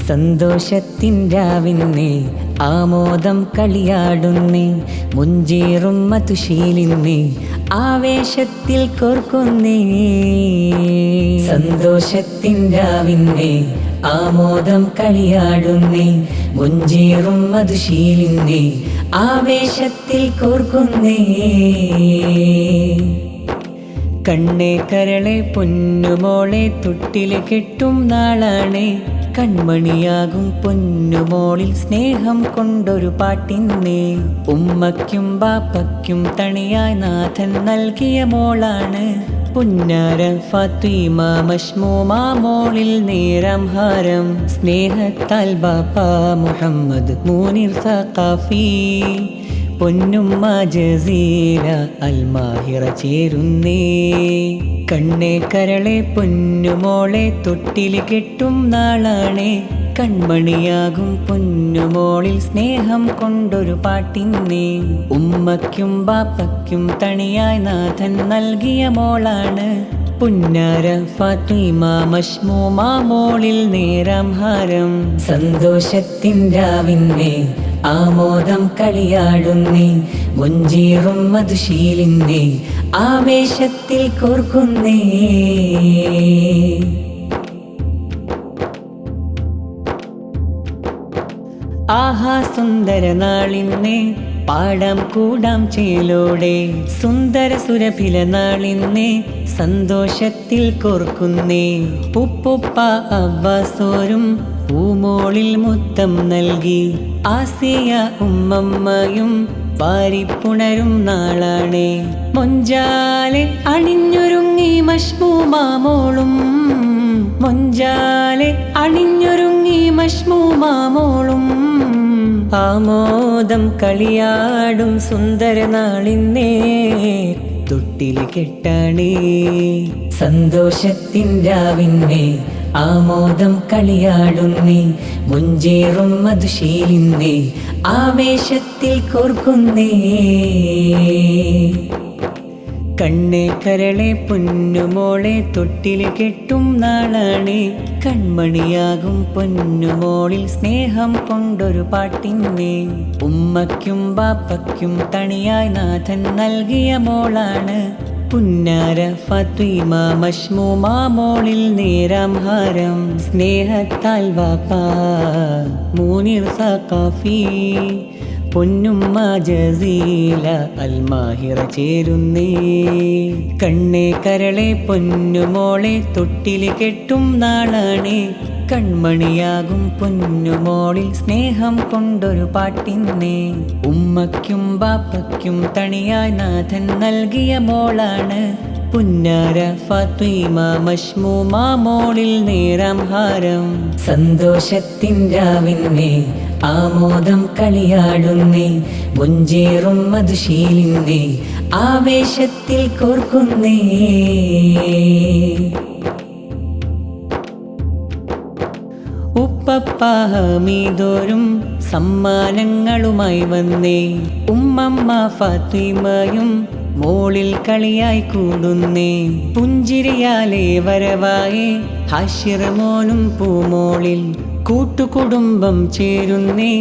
സന്തോഷത്തിൻ രാവിന്നേ ആമോദം കളിയാടുന്നേ മുഞ്ചേറും മധുശീലിന്നേ ആവേശത്തിൽ കോർക്കുന്നേ. സന്തോഷത്തിൻ രാവിന്നേ ആമോദം കളിയാടുന്നേ മുഞ്ചേറും മധുശീലിന്നേ ആവേശത്തിൽ കോർക്കുന്നേ. കണ്ണേ കരളെ പൊന്നുമോളെ തൊട്ടില് കെട്ടും നാളാണേ കൺമണിയാകും പൊന്നുമോളിൽ സ്നേഹം കൊണ്ടൊരു പാട്ടിന്നേ. ഉമ്മയ്ക്കും ബാപ്പയ്ക്കും തണിയായി നാഥൻ നൽകിയ മോളാണ് പുന്നാര ഫാത്തിമ മശ്മൂമ മോളിൽ നേരം ഹാരം. സ്നേഹത്താൽ ബാപ്പ മുഹമ്മദ് മൂനിർ സഖാഫി പൊന്നുമ്മ ജസീല അൽമാഹിറ ചേരുന്നേ. കണ്ണേ കരളെ പൊന്നുമോളെ തൊട്ടില് കെട്ടും നാളാണേ കൺമണിയാകും പൊന്നുമോളിൽ സ്നേഹം കൊണ്ടൊരു പാട്ടിന്നേ. ഉമ്മയ്ക്കും ബാപ്പയ്ക്കും തണിയായി നാഥൻ നൽകിയ മോളാണ് പുന്നാര ഫാത്തിമ മശ്മൂമ മോളിൽ നേരം ഹാരം. സന്തോഷത്തിൻ രാവിന്നേ ആമോദം കളിയാടുന്നേ മുഞ്ചീറും മധുശീലിന്നേ ആവേശത്തിൽ കോർക്കുന്നേ. ആഹാ സുന്ദര നാളിന്നേ പാടാം കൂടാം ചേലോടെ സുന്ദര സുരഭില നാളിന്നേ സന്തോഷത്തിൽ കോർക്കുന്നേ. ഉപ്പുപ്പ അബ്ബാസോരും പൂമോളിൽ മുത്തം നൽകി ആസിയ ഉമ്മമ്മയും വാരിപ്പുണരും നാളാണേ. മൊഞ്ചാലെ അണിഞ്ഞൊരുങ്ങി മശ്മൂമാമോളും മൊഞ്ചാലെ അണിഞ്ഞൊരുങ്ങി മശ്മൂമാമോളും ആമോദം കളിയാടും സുന്ദര നാളിന്നേ തൊട്ടില് കെട്ടാണേ. സന്തോഷത്തിൻ രാവിന്നേ ആമോദം കളിയാടുന്നേ മുഞ്ചേറും മധുശീലിന്നേ ആവേശത്തിൽ കോർക്കുന്നേ. കണ്ണേ കരളെ പൊന്നുമോളെ തൊട്ടില് കെട്ടും നാളാണേ കൺമണിയാകും പൊന്നുമോളിൽ സ്നേഹം കൊണ്ടൊരു പാട്ടിന്നേ. ഉമ്മയ്ക്കും ബാപ്പയ്ക്കും തണിയായി നാഥൻ നൽകിയ മോളാണ് പുന്നാര ഫാത്തിമ മശ്മൂമ മോളിൽ നേരം ഹാരം. സ്നേഹത്താൽ വാപ്പ മൂനിർ സഖാഫി പൊന്നുമ്മ ജസീല അൽമാഹിറ ചേരുന്നേ. കണ്ണേ കരളെ പൊന്നുമോളെ തൊട്ടില് കെട്ടും നാളാണേ കൺമണിയാകും പൊന്നുമോളിൽ സ്നേഹം കൊണ്ടൊരു പാട്ടിന്നേ. ഉമ്മയ്ക്കും ബാപ്പയ്ക്കും തണിയായി നാഥൻ നൽകിയ മോളാണ് പുന്നാര ഫാത്തിമ മശ്മൂമ മോളിൽ നേരം ഹാരം. സന്തോഷത്തിൻ രാവിന്നേ ആമോദം കളിയാടുന്നേ മുഞ്ചേറും മധുശീലിന്നേ ആവേശത്തിൽ കോർക്കുന്നേ. ഉപ്പപ്പ ഹമീദോരും സമ്മാനങ്ങളുമായി വന്നേ ഉമ്മമ്മ ഫാത്തിമയും മോളിൽ കളിയായി കൂടുന്നേ. പുഞ്ചിരിയാലേ വരവായേ ഹാഷിർ മോനും പൂമോളിൽ കൂട്ടുകുടുംബം ചേരുന്നേ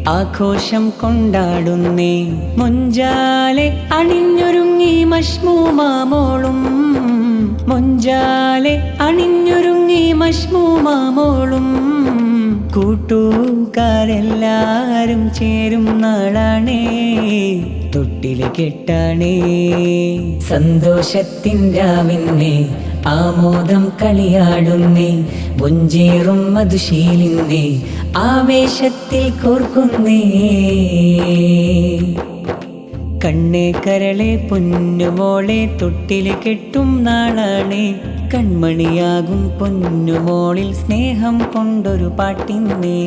ആഘോഷം കൊണ്ടാടുന്നേ. മൊഞ്ചാലെ അണിഞ്ഞൊരുങ്ങി മശ്മൂമാമോളും മൊഞ്ചാലെ അണിഞ്ഞൊരുങ്ങി മശ്മൂമാമോളും കൂട്ടുകാരെല്ലാരും ചേരും നാളാണേ തൊട്ടില് കെട്ടാണേ. സന്തോഷത്തിൻ രാവിന്നേ ആമോദം കളിയാടുന്നേ മുഞ്ചേറും മധുശീലിന്നേ ആവേശത്തിൽ കോർക്കുന്നേ. കണ്ണേ കരളെ പൊന്നുമോളെ തൊട്ടില് കെട്ടും നാളാണേ കൺമണിയാകും പൊന്നുമോളിൽ സ്നേഹം കൊണ്ടൊരു പാട്ടിന്നേ.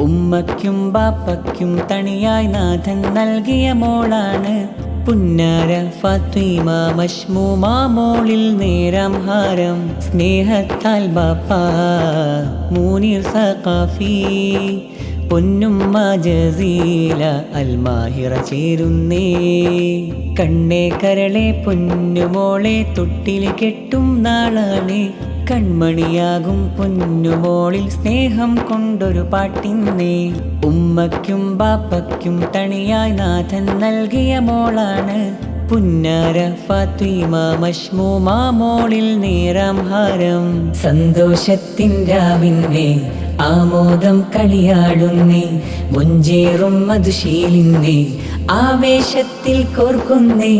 ഉമ്മയ്ക്കും ബാപ്പയ്ക്കും തണിയായി നാഥൻ നൽകിയ മോളാണ് പുന്നാര ഫാത്തിമ മശ്മൂമ മോളിൽ നേരം ഹാരം. സ്നേഹത്താൽ ബാപ്പ മൂനിർ സഖാഫി പൊന്നുമ്മ ജസീല അൽമാഹിറ ചേരുന്നേ. കണ്ണേ കരളെ പൊന്നുമോളെ തൊട്ടില് കെട്ടും നാളാണേ കൺമണിയാകും പൊന്നുമോളിൽ സ്നേഹം കൊണ്ടൊരു പാട്ടിന്നേ. ഉമ്മയ്ക്കും ബാപ്പയ്ക്കും തണിയായി നാഥൻ നൽകിയ മോളാണ് പുന്നാര ഫാത്തിമ മശ്മൂമ മോളിൽ നേരാം ഹാരം. സന്തോഷത്തിൻ രാവിന്നേ ആമോദം കളിയാടുന്നേ, മുഞ്ചേറും മധുശീലിന്നേ ആവേശത്തിൽ കോർക്കുന്നേ.